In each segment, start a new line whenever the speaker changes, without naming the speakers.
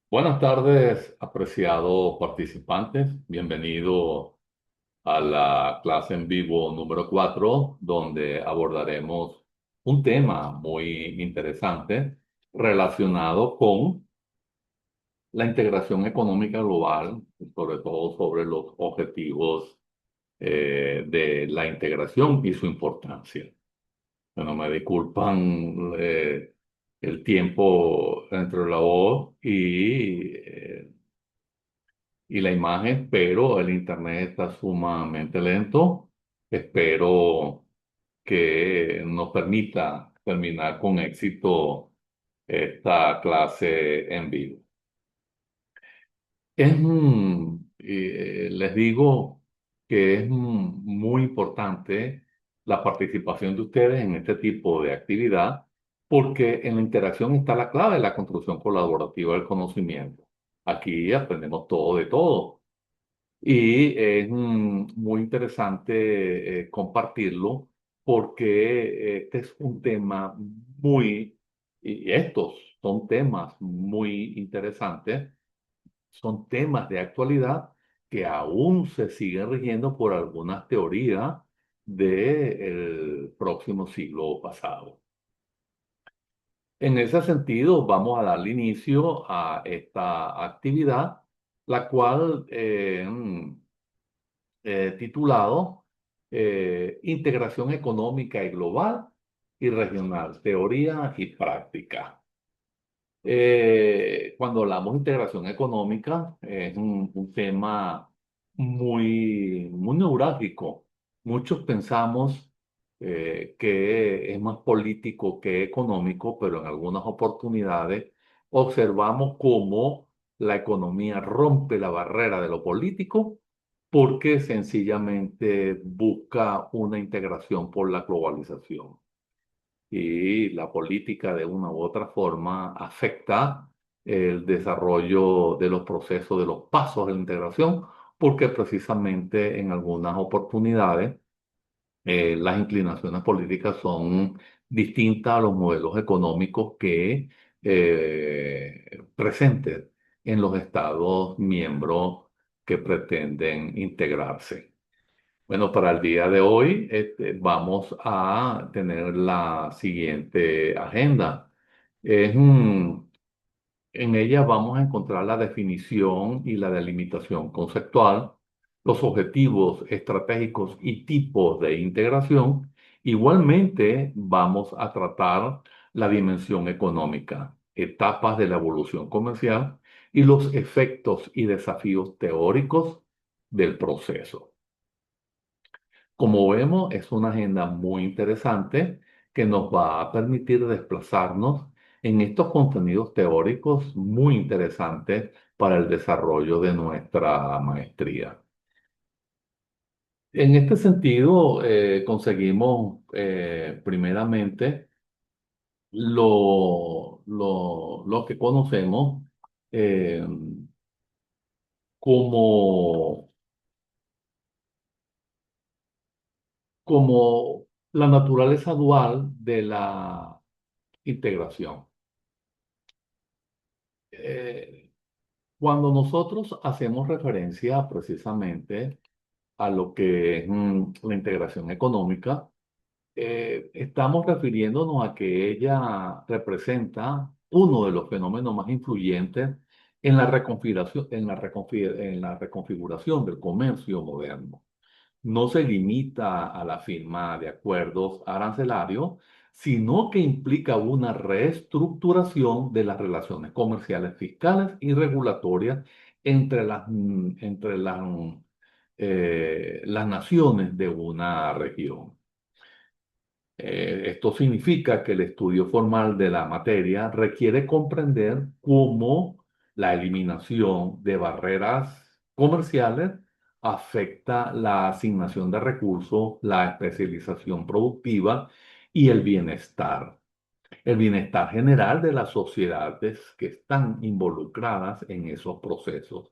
Buenas tardes, apreciados participantes. Bienvenido a la clase en vivo número 4, donde abordaremos un tema muy interesante relacionado con la integración económica global, sobre todo sobre los objetivos de la integración y su importancia. Bueno, me disculpan el tiempo entre la voz y la imagen, pero el internet está sumamente lento. Espero que nos permita terminar con éxito esta clase en vivo. Les digo que es muy importante la participación de ustedes en este tipo de actividad, porque en la interacción está la clave de la construcción colaborativa del conocimiento. Aquí aprendemos todo de todo. Y es muy interesante compartirlo porque este es un tema y estos son temas muy interesantes, son temas de actualidad que aún se siguen rigiendo por algunas teorías del próximo siglo pasado. En ese sentido, vamos a darle inicio a esta actividad, la cual titulado Integración Económica y Global y Regional, Teoría y Práctica. Cuando hablamos de integración económica, es un tema muy neurálgico. Muchos pensamos que es más político que económico, pero en algunas oportunidades observamos cómo la economía rompe la barrera de lo político porque sencillamente busca una integración por la globalización y la política de una u otra forma afecta el desarrollo de los procesos, de los pasos de la integración, porque precisamente en algunas oportunidades las inclinaciones políticas son distintas a los modelos económicos que presentes en los estados miembros que pretenden integrarse. Bueno, para el día de hoy vamos a tener la siguiente agenda. Es, mm, en ella vamos a encontrar la definición y la delimitación conceptual, los objetivos estratégicos y tipos de integración. Igualmente vamos a tratar la dimensión económica, etapas de la evolución comercial y los efectos y desafíos teóricos del proceso. Como vemos, es una agenda muy interesante que nos va a permitir desplazarnos en estos contenidos teóricos muy interesantes para el desarrollo de nuestra maestría. En este sentido, conseguimos primeramente lo que conocemos eh, como, como la naturaleza dual de la integración. Eh, Cuando nosotros hacemos referencia precisamente a lo que es la integración económica, estamos refiriéndonos a que ella representa uno de los fenómenos más influyentes en la reconfiguración, en la reconfiguración del comercio moderno. No se limita a la firma de acuerdos arancelarios, sino que implica una reestructuración de las relaciones comerciales, fiscales y regulatorias entre las naciones de una región. Esto significa que el estudio formal de la materia requiere comprender cómo la eliminación de barreras comerciales afecta la asignación de recursos, la especialización productiva y el bienestar general de las sociedades que están involucradas en esos procesos.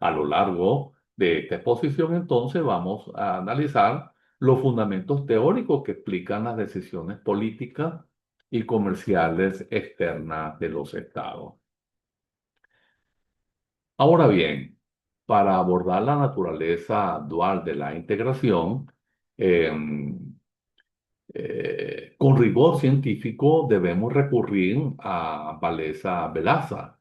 A lo largo de esta exposición, entonces, vamos a analizar los fundamentos teóricos que explican las decisiones políticas y comerciales externas de los estados. Ahora bien, para abordar la naturaleza dual de la integración, em, con rigor científico debemos recurrir a Walesa Velaza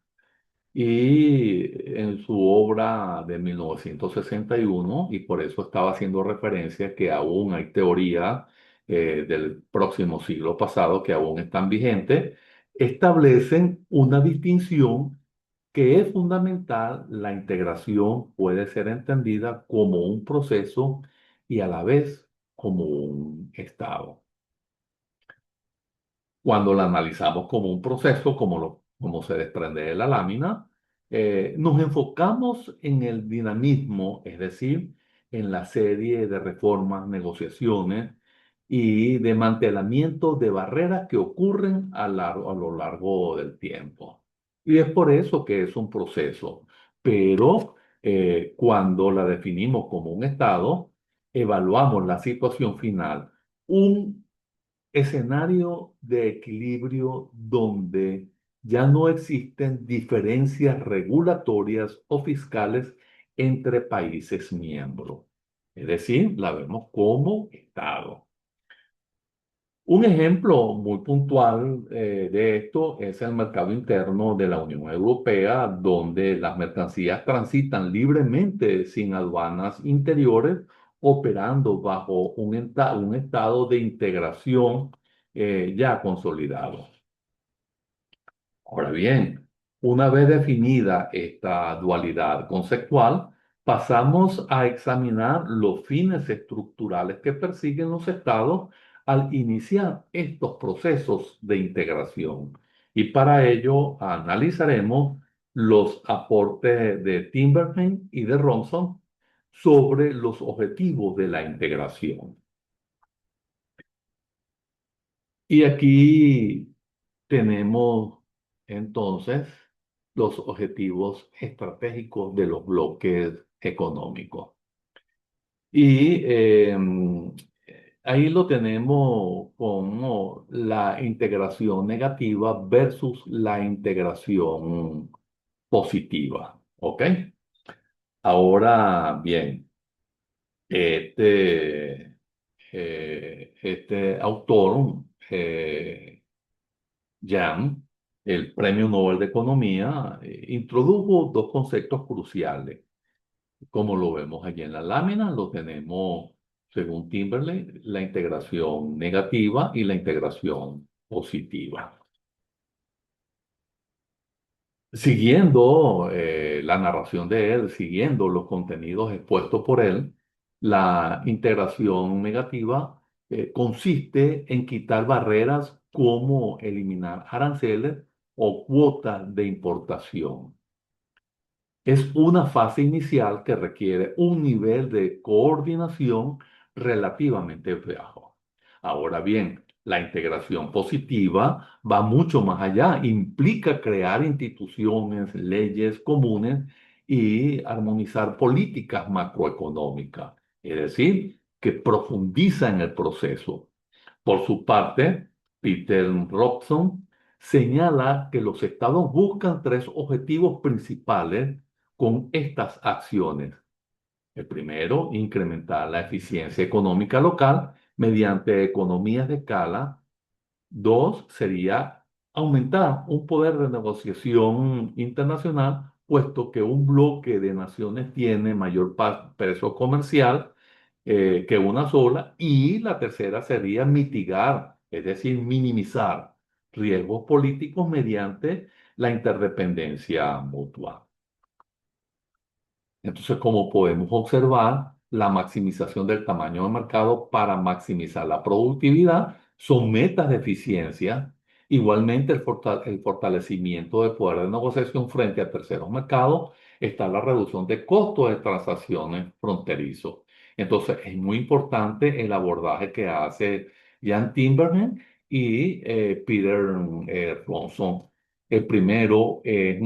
y en su obra de 1961, y por eso estaba haciendo referencia que aún hay teorías del próximo siglo pasado que aún están vigentes, establecen una distinción que es fundamental. La integración puede ser entendida como un proceso y a la vez como un estado. Cuando la analizamos como un proceso, como se desprende de la lámina, nos enfocamos en el dinamismo, es decir, en la serie de reformas, negociaciones y desmantelamiento de barreras que ocurren a lo largo del tiempo. Y es por eso que es un proceso. Pero cuando la definimos como un estado, evaluamos la situación final. Un escenario de equilibrio donde ya no existen diferencias regulatorias o fiscales entre países miembros. Es decir, la vemos como Estado. Un ejemplo muy puntual de esto es el mercado interno de la Unión Europea, donde las mercancías transitan libremente sin aduanas interiores, operando bajo un estado de integración ya consolidado. Ahora bien, una vez definida esta dualidad conceptual, pasamos a examinar los fines estructurales que persiguen los estados al iniciar estos procesos de integración. Y para ello analizaremos los aportes de Timbergen y de Ronson sobre los objetivos de la integración. Y aquí tenemos entonces los objetivos estratégicos de los bloques económicos. Y ahí lo tenemos como la integración negativa versus la integración positiva. ¿Ok? Ahora bien, este, este autor, Yang, el Premio Nobel de Economía, introdujo dos conceptos cruciales. Como lo vemos allí en la lámina, lo tenemos, según Timberlake, la integración negativa y la integración positiva. Siguiendo la narración de él, siguiendo los contenidos expuestos por él, la integración negativa consiste en quitar barreras como eliminar aranceles o cuotas de importación. Es una fase inicial que requiere un nivel de coordinación relativamente bajo. Ahora bien, la integración positiva va mucho más allá, implica crear instituciones, leyes comunes y armonizar políticas macroeconómicas, es decir, que profundiza en el proceso. Por su parte, Peter Robson señala que los estados buscan tres objetivos principales con estas acciones. El primero, incrementar la eficiencia económica local mediante economías de escala. Dos, sería aumentar un poder de negociación internacional, puesto que un bloque de naciones tiene mayor peso comercial que una sola. Y la tercera sería mitigar, es decir, minimizar riesgos políticos mediante la interdependencia mutua. Entonces, como podemos observar, la maximización del tamaño del mercado para maximizar la productividad son metas de eficiencia. Igualmente, el fortalecimiento del poder de negociación frente a terceros mercados está la reducción de costos de transacciones fronterizos. Entonces, es muy importante el abordaje que hace Jan Timberman y Peter Ronson. El primero es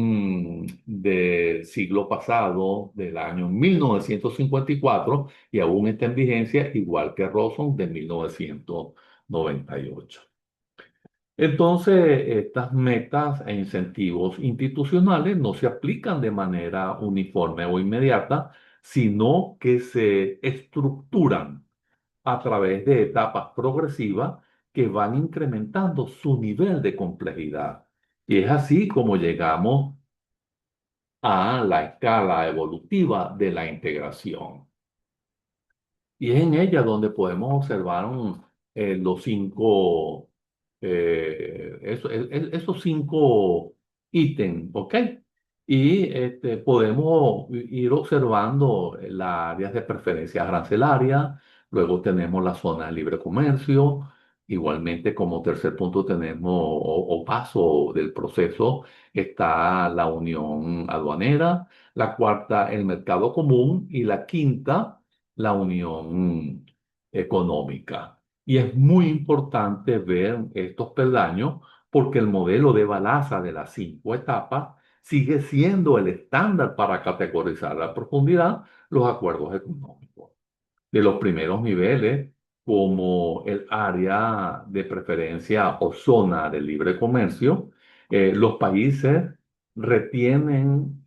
del siglo pasado, del año 1954, y aún está en vigencia, igual que Roson de 1998. Entonces, estas metas e incentivos institucionales no se aplican de manera uniforme o inmediata, sino que se estructuran a través de etapas progresivas que van incrementando su nivel de complejidad. Y es así como llegamos a la escala evolutiva de la integración. Y es en ella donde podemos observar los cinco, esos cinco ítems, ¿ok? Y podemos ir observando las áreas de preferencia arancelaria, luego tenemos la zona de libre comercio, igualmente como tercer punto tenemos o paso del proceso está la unión aduanera, la cuarta el mercado común y la quinta la unión económica. Y es muy importante ver estos peldaños porque el modelo de Balasa de las cinco etapas sigue siendo el estándar para categorizar a profundidad los acuerdos económicos. De los primeros niveles, como el área de preferencia o zona de libre comercio, los países retienen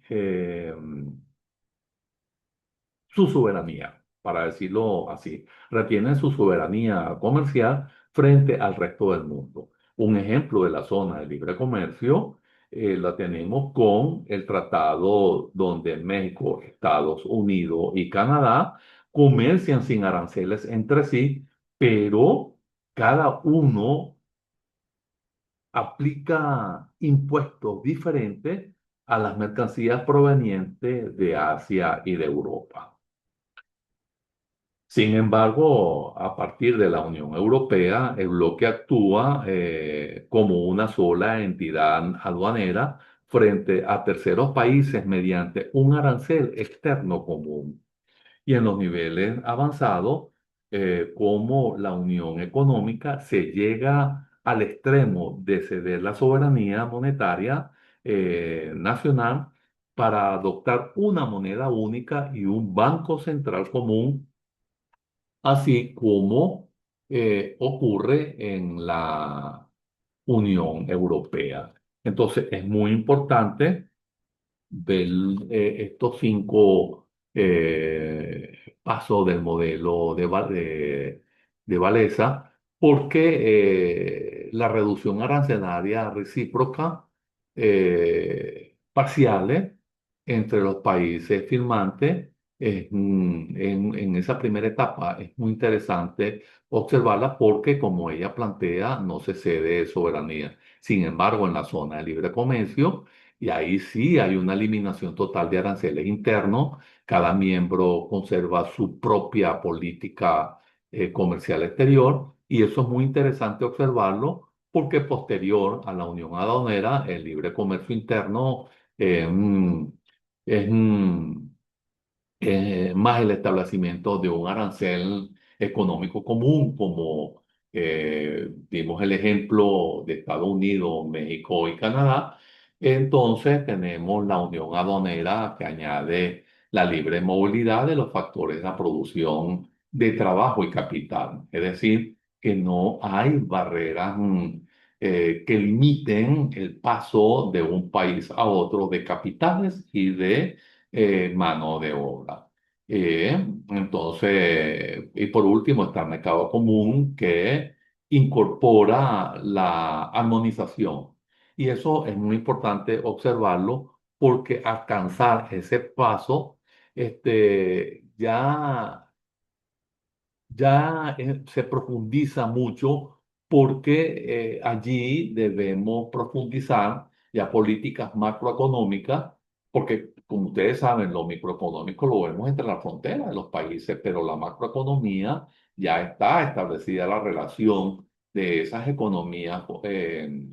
su soberanía, para decirlo así, retienen su soberanía comercial frente al resto del mundo. Un ejemplo de la zona de libre comercio la tenemos con el tratado donde México, Estados Unidos y Canadá comercian sin aranceles entre sí, pero cada uno aplica impuestos diferentes a las mercancías provenientes de Asia y de Europa. Sin embargo, a partir de la Unión Europea, el bloque actúa como una sola entidad aduanera frente a terceros países mediante un arancel externo común. Y en los niveles avanzados, como la Unión Económica, se llega al extremo de ceder la soberanía monetaria nacional para adoptar una moneda única y un banco central común así como ocurre en la Unión Europea. Entonces, es muy importante ver estos cinco pasos del modelo de Walesa, porque la reducción arancelaria recíproca parciales entre los países firmantes en esa primera etapa es muy interesante observarla porque, como ella plantea, no se cede soberanía. Sin embargo, en la zona de libre comercio, y ahí sí hay una eliminación total de aranceles internos. Cada miembro conserva su propia política comercial exterior y eso es muy interesante observarlo porque posterior a la unión aduanera, el libre comercio interno eh, mm, es, más el establecimiento de un arancel económico común, como vimos el ejemplo de Estados Unidos, México y Canadá. Entonces tenemos la unión aduanera que añade la libre movilidad de los factores de la producción de trabajo y capital. Es decir, que no hay barreras que limiten el paso de un país a otro de capitales y de mano de obra. Entonces, y por último está el mercado común que incorpora la armonización. Y eso es muy importante observarlo porque alcanzar ese paso ya se profundiza mucho porque allí debemos profundizar ya políticas macroeconómicas, porque como ustedes saben, lo microeconómico lo vemos entre las fronteras de los países, pero la macroeconomía ya está establecida la relación de esas economías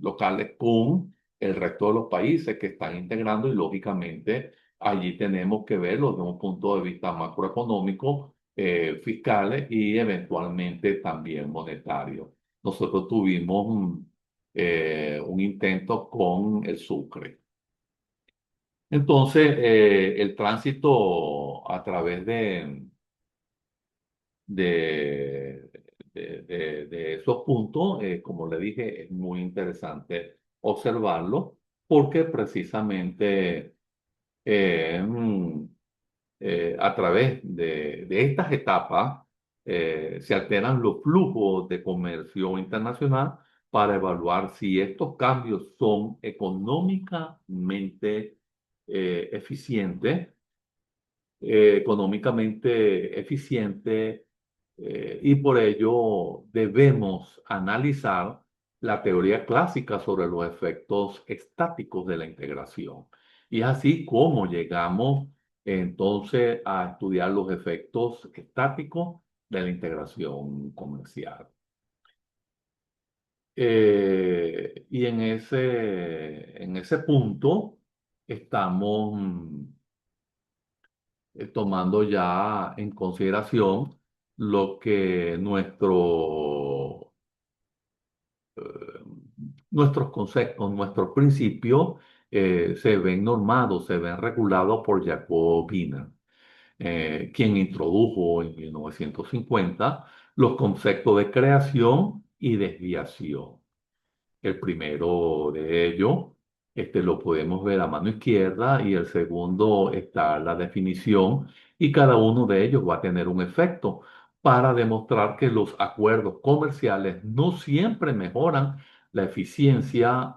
locales con el resto de los países que están integrando y lógicamente allí tenemos que verlo desde un punto de vista macroeconómico fiscales y eventualmente también monetarios. Nosotros tuvimos un intento con el Sucre. Entonces, el tránsito a través de esos puntos, como le dije, es muy interesante observarlo porque precisamente eh, mm, a través de estas etapas se alteran los flujos de comercio internacional para evaluar si estos cambios son eficientes económicamente eficiente y por ello debemos analizar la teoría clásica sobre los efectos estáticos de la integración. Y es así como llegamos entonces a estudiar los efectos estáticos de la integración comercial. Y en ese punto estamos tomando ya en consideración lo que nuestros conceptos, nuestros principios se ven normados, se ven regulados por Jacob Wiener, quien introdujo en 1950 los conceptos de creación y desviación. El primero de ellos, lo podemos ver a mano izquierda y el segundo está la definición y cada uno de ellos va a tener un efecto para demostrar que los acuerdos comerciales no siempre mejoran la eficiencia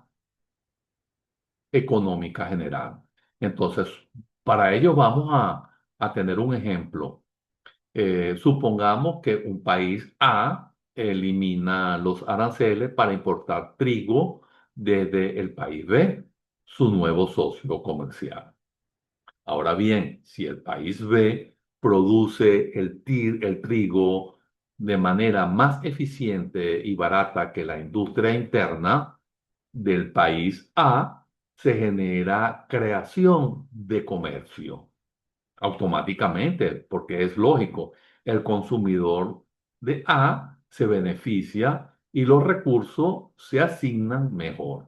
económica general. Entonces, para ello vamos a tener un ejemplo. Supongamos que un país A elimina los aranceles para importar trigo desde el país B, su nuevo socio comercial. Ahora bien, si el país B produce el trigo de manera más eficiente y barata que la industria interna del país A, se genera creación de comercio automáticamente, porque es lógico, el consumidor de A se beneficia y los recursos se asignan mejor.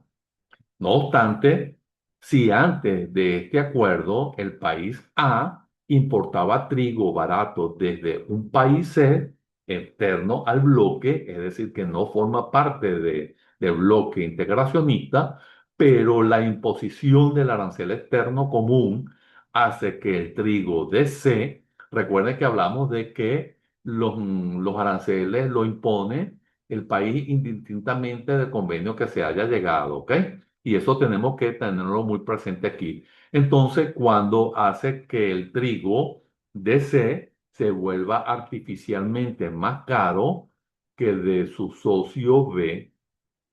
No obstante, si antes de este acuerdo el país A importaba trigo barato desde un país C externo al bloque, es decir, que no forma parte del bloque integracionista, pero la imposición del arancel externo común hace que el trigo de C, recuerden que hablamos de que los aranceles lo impone el país indistintamente del convenio que se haya llegado, ¿ok? Y eso tenemos que tenerlo muy presente aquí. Entonces, cuando hace que el trigo de C se vuelva artificialmente más caro que de su socio B,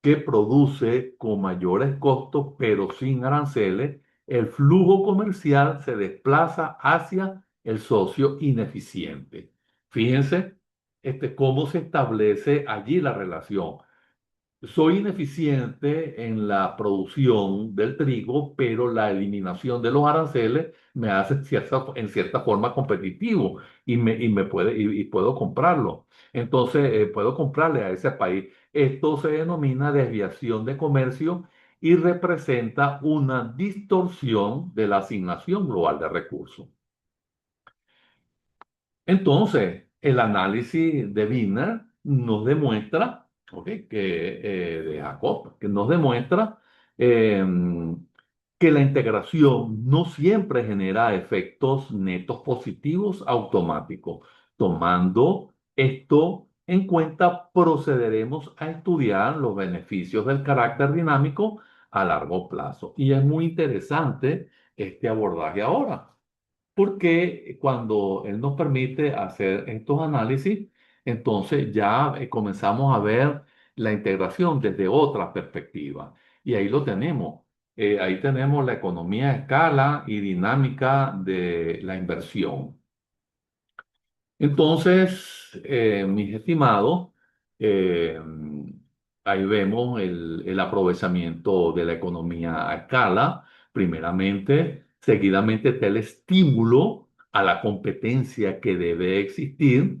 que produce con mayores costos, pero sin aranceles, el flujo comercial se desplaza hacia el socio ineficiente. Fíjense cómo se establece allí la relación. Soy ineficiente en la producción del trigo, pero la eliminación de los aranceles me hace en cierta forma competitivo y puedo comprarlo. Entonces, puedo comprarle a ese país. Esto se denomina desviación de comercio y representa una distorsión de la asignación global de recursos. Entonces, el análisis de Wiener nos demuestra, ¿ok? De Jacob, que nos demuestra eh, que la integración no siempre genera efectos netos positivos automáticos. Tomando esto en cuenta, procederemos a estudiar los beneficios del carácter dinámico a largo plazo. Y es muy interesante este abordaje ahora porque cuando él nos permite hacer estos análisis, entonces ya comenzamos a ver la integración desde otra perspectiva. Y ahí lo tenemos. Ahí tenemos la economía de escala y dinámica de la inversión. Entonces, mis estimados, eh, ahí vemos el aprovechamiento de la economía a escala, primeramente, seguidamente está el estímulo a la competencia que debe existir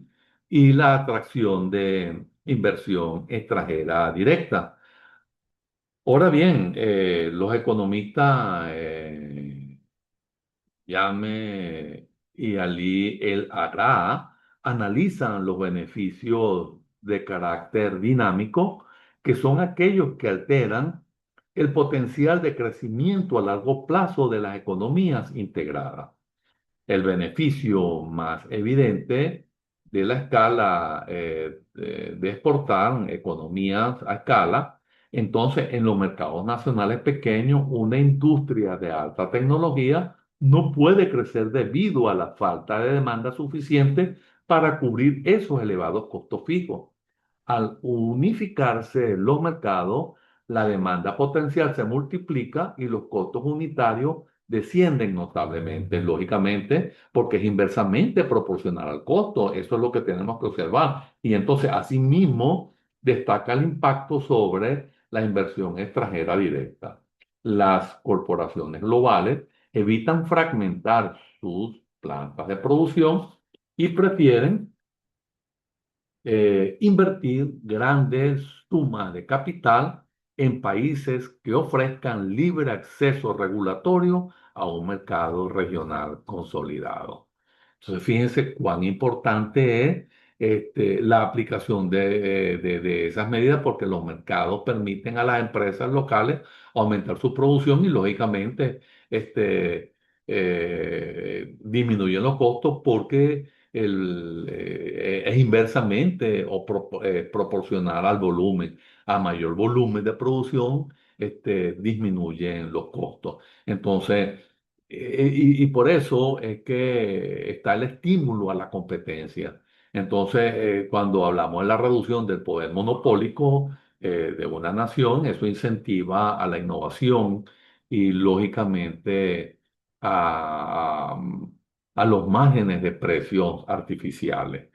y la atracción de inversión extranjera directa. Ahora bien, los economistas Yame y Ali El Ara analizan los beneficios de carácter dinámico, que son aquellos que alteran el potencial de crecimiento a largo plazo de las economías integradas. El beneficio más evidente de la escala de exportar economías a escala. Entonces, en los mercados nacionales pequeños, una industria de alta tecnología no puede crecer debido a la falta de demanda suficiente para cubrir esos elevados costos fijos. Al unificarse los mercados, la demanda potencial se multiplica y los costos unitarios descienden notablemente, lógicamente, porque es inversamente proporcional al costo. Eso es lo que tenemos que observar. Y entonces, asimismo, destaca el impacto sobre la inversión extranjera directa. Las corporaciones globales evitan fragmentar sus plantas de producción y prefieren invertir grandes sumas de capital en países que ofrezcan libre acceso regulatorio a un mercado regional consolidado. Entonces, fíjense cuán importante es la aplicación de esas medidas porque los mercados permiten a las empresas locales aumentar su producción y, lógicamente, disminuyen los costos porque es inversamente proporcional al volumen. A mayor volumen de producción, disminuyen los costos. Entonces, y por eso es que está el estímulo a la competencia. Entonces, cuando hablamos de la reducción del poder monopólico de una nación, eso incentiva a la innovación y, lógicamente, a, a los márgenes de precios artificiales.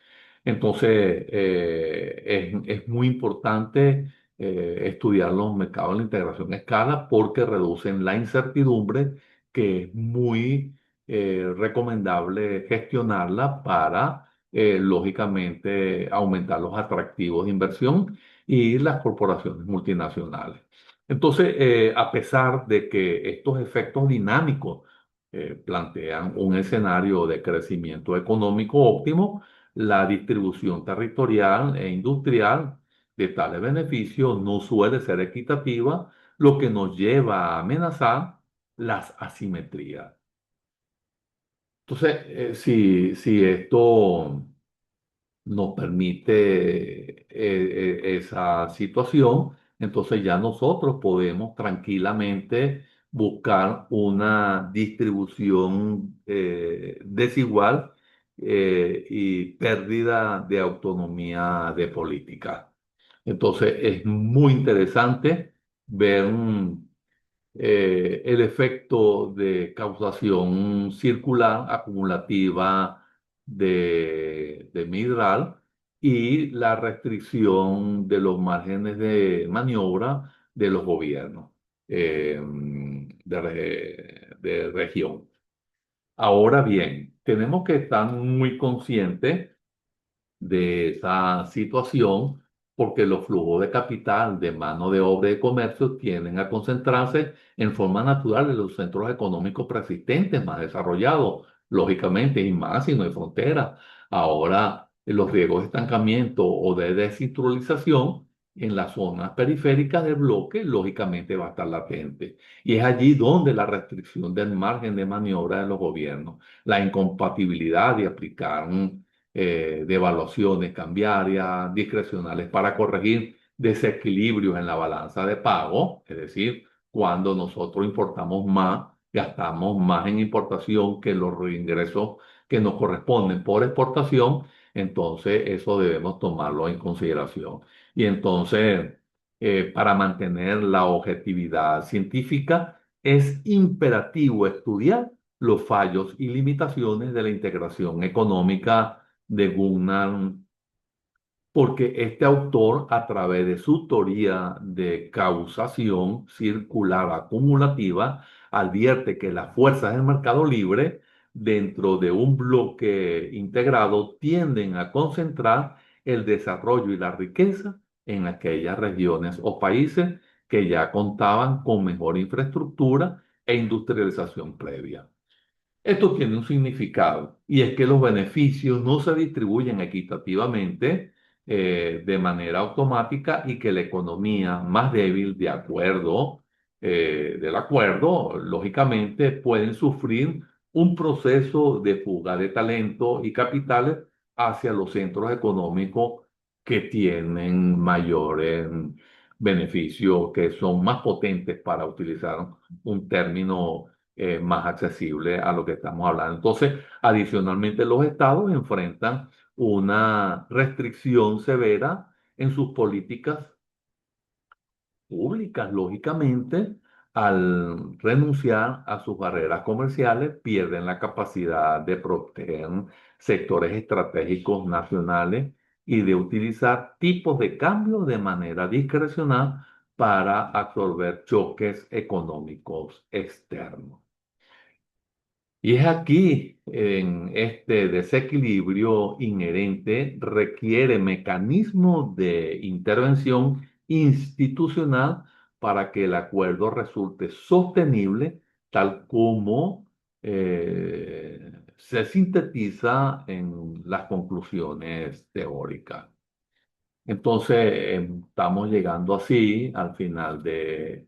Entonces, es muy importante estudiar los mercados de la integración a escala porque reducen la incertidumbre, que es muy recomendable gestionarla para, lógicamente, aumentar los atractivos de inversión y las corporaciones multinacionales. Entonces, a pesar de que estos efectos dinámicos plantean un escenario de crecimiento económico óptimo, la distribución territorial e industrial de tales beneficios no suele ser equitativa, lo que nos lleva a amenazar las asimetrías. Entonces, si esto nos permite esa situación, entonces ya nosotros podemos tranquilamente buscar una distribución desigual y pérdida de autonomía de política. Entonces es muy interesante ver el efecto de causación circular acumulativa de Midral y la restricción de los márgenes de maniobra de los gobiernos de región. Ahora bien, tenemos que estar muy conscientes de esa situación porque los flujos de capital, de mano de obra y de comercio tienden a concentrarse en forma natural en los centros económicos persistentes más desarrollados, lógicamente, y más si no hay fronteras. Ahora, los riesgos de estancamiento o de desindustrialización en las zonas periféricas del bloque, lógicamente va a estar latente. Y es allí donde la restricción del margen de maniobra de los gobiernos, la incompatibilidad de aplicar devaluaciones cambiarias discrecionales para corregir desequilibrios en la balanza de pago, es decir, cuando nosotros importamos más, gastamos más en importación que los ingresos que nos corresponden por exportación, entonces eso debemos tomarlo en consideración. Y entonces, para mantener la objetividad científica, es imperativo estudiar los fallos y limitaciones de la integración económica de Gunnar, porque este autor, a través de su teoría de causación circular acumulativa, advierte que las fuerzas del mercado libre dentro de un bloque integrado tienden a concentrar el desarrollo y la riqueza en aquellas regiones o países que ya contaban con mejor infraestructura e industrialización previa. Esto tiene un significado y es que los beneficios no se distribuyen equitativamente de manera automática y que la economía más débil, de acuerdo, del acuerdo, lógicamente pueden sufrir un proceso de fuga de talento y capitales hacia los centros económicos que tienen mayores beneficios, que son más potentes para utilizar un término más accesible a lo que estamos hablando. Entonces, adicionalmente, los estados enfrentan una restricción severa en sus políticas públicas, lógicamente, al renunciar a sus barreras comerciales, pierden la capacidad de proteger sectores estratégicos nacionales y de utilizar tipos de cambio de manera discrecional para absorber choques económicos externos. Y es aquí, en este desequilibrio inherente, requiere mecanismos de intervención institucional para que el acuerdo resulte sostenible, tal como se sintetiza en las conclusiones teóricas. Entonces, estamos llegando así al final de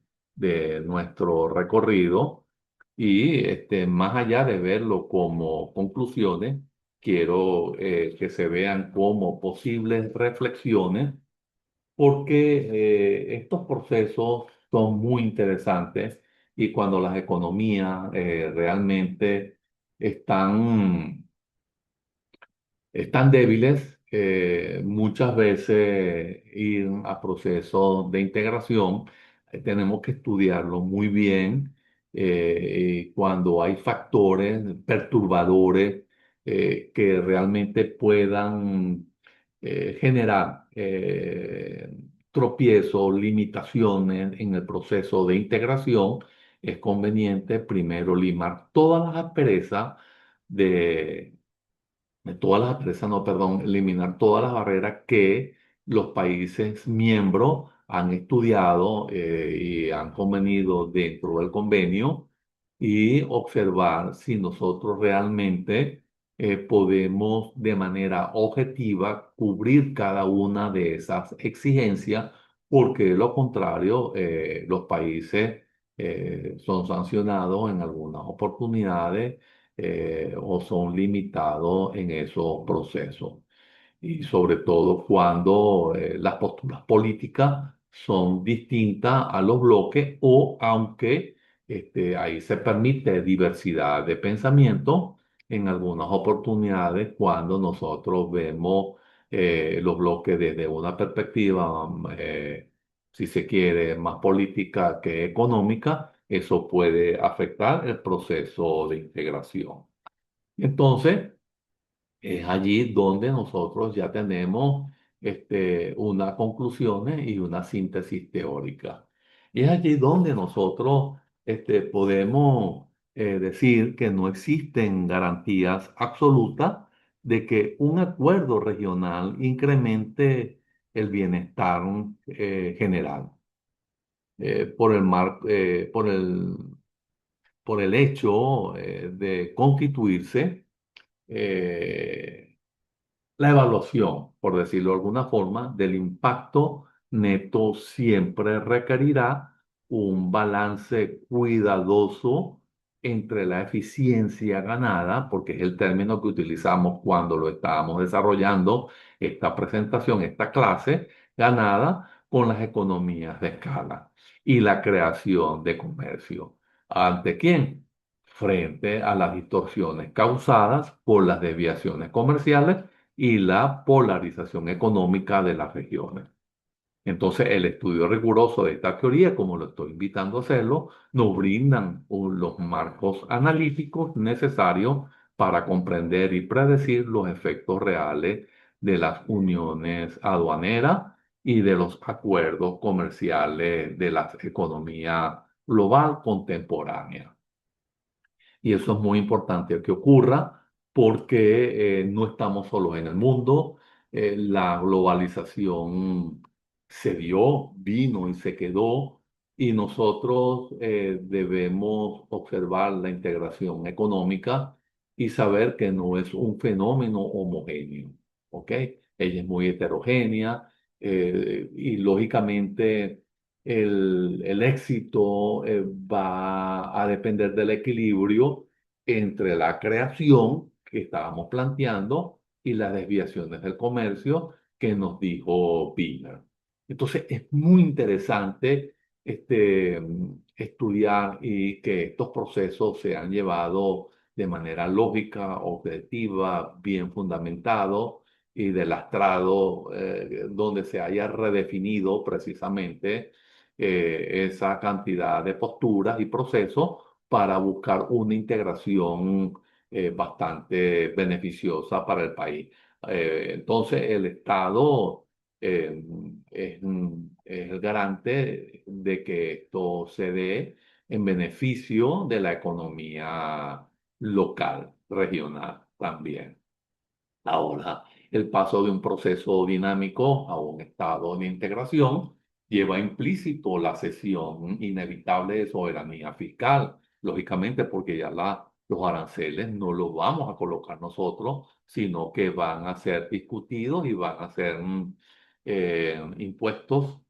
nuestro recorrido y más allá de verlo como conclusiones, quiero que se vean como posibles reflexiones porque estos procesos son muy interesantes y cuando las economías realmente están están débiles, muchas veces ir a procesos de integración, tenemos que estudiarlo muy bien. Y cuando hay factores perturbadores que realmente puedan generar tropiezos, limitaciones en el proceso de integración, es conveniente primero limar todas las asperezas de todas las empresas, no, perdón, eliminar todas las barreras que los países miembros han estudiado y han convenido dentro del convenio y observar si nosotros realmente podemos de manera objetiva cubrir cada una de esas exigencias, porque de lo contrario, los países son sancionados en algunas oportunidades o son limitados en esos procesos. Y sobre todo cuando las posturas políticas son distintas a los bloques o aunque ahí se permite diversidad de pensamiento en algunas oportunidades cuando nosotros vemos los bloques desde una perspectiva, si se quiere, más política que económica, eso puede afectar el proceso de integración. Entonces, es allí donde nosotros ya tenemos unas conclusiones y una síntesis teórica. Y es allí donde nosotros podemos decir que no existen garantías absolutas de que un acuerdo regional incremente el bienestar general. Por el hecho de constituirse eh, la evaluación, por decirlo de alguna forma, del impacto neto siempre requerirá un balance cuidadoso entre la eficiencia ganada, porque es el término que utilizamos cuando lo estábamos desarrollando, esta presentación, esta clase, ganada con las economías de escala y la creación de comercio. ¿Ante quién? Frente a las distorsiones causadas por las desviaciones comerciales y la polarización económica de las regiones. Entonces, el estudio riguroso de esta teoría, como lo estoy invitando a hacerlo, nos brindan los marcos analíticos necesarios para comprender y predecir los efectos reales de las uniones aduaneras y de los acuerdos comerciales de la economía global contemporánea. Y eso es muy importante que ocurra porque no estamos solos en el mundo. La globalización se dio, vino y se quedó. Y nosotros debemos observar la integración económica y saber que no es un fenómeno homogéneo. ¿Ok? ella es muy heterogénea y lógicamente el éxito va a depender del equilibrio entre la creación que estábamos planteando y las desviaciones del comercio que nos dijo Wiener. Entonces es muy interesante estudiar y que estos procesos se han llevado de manera lógica, objetiva, bien fundamentado y delastrado, donde se haya redefinido precisamente esa cantidad de posturas y procesos para buscar una integración bastante beneficiosa para el país. Entonces, el Estado eh, es el garante de que esto se dé en beneficio de la economía local, regional también. Ahora, el paso de un proceso dinámico a un estado de integración lleva implícito la cesión inevitable de soberanía fiscal, lógicamente porque ya los aranceles no los vamos a colocar nosotros, sino que van a ser discutidos y van a ser impuestos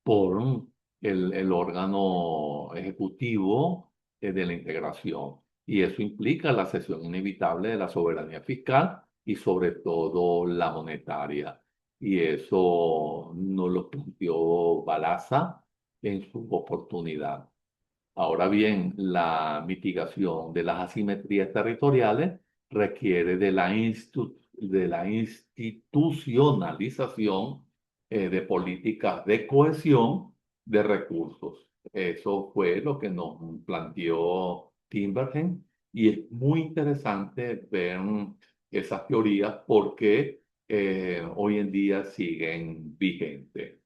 por el órgano ejecutivo de la integración. Y eso implica la cesión inevitable de la soberanía fiscal y sobre todo la monetaria. Y eso nos lo planteó Balaza en su oportunidad. Ahora bien, la mitigación de las asimetrías territoriales requiere de la institucionalización de políticas de cohesión de recursos. Eso fue lo que nos planteó Timbergen y es muy interesante ver esas teorías porque hoy en día siguen vigentes.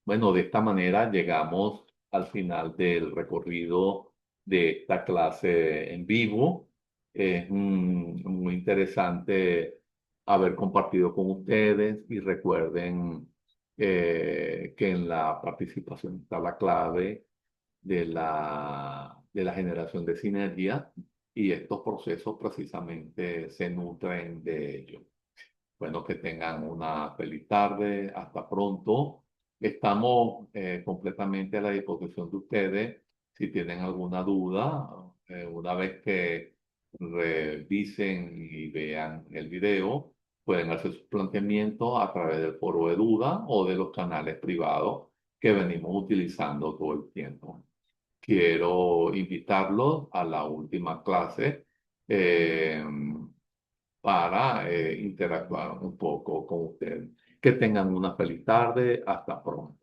Bueno, de esta manera llegamos al final del recorrido de esta clase en vivo. Es muy interesante haber compartido con ustedes y recuerden que en la participación está la clave de la generación de sinergia y estos procesos precisamente se nutren de ello. Bueno, que tengan una feliz tarde. Hasta pronto. Estamos completamente a la disposición de ustedes. Si tienen alguna duda, una vez que revisen y vean el video, pueden hacer sus planteamientos a través del foro de duda o de los canales privados que venimos utilizando todo el tiempo. Quiero invitarlos a la última clase. eh, para interactuar un poco con ustedes. Que tengan una feliz tarde. Hasta pronto.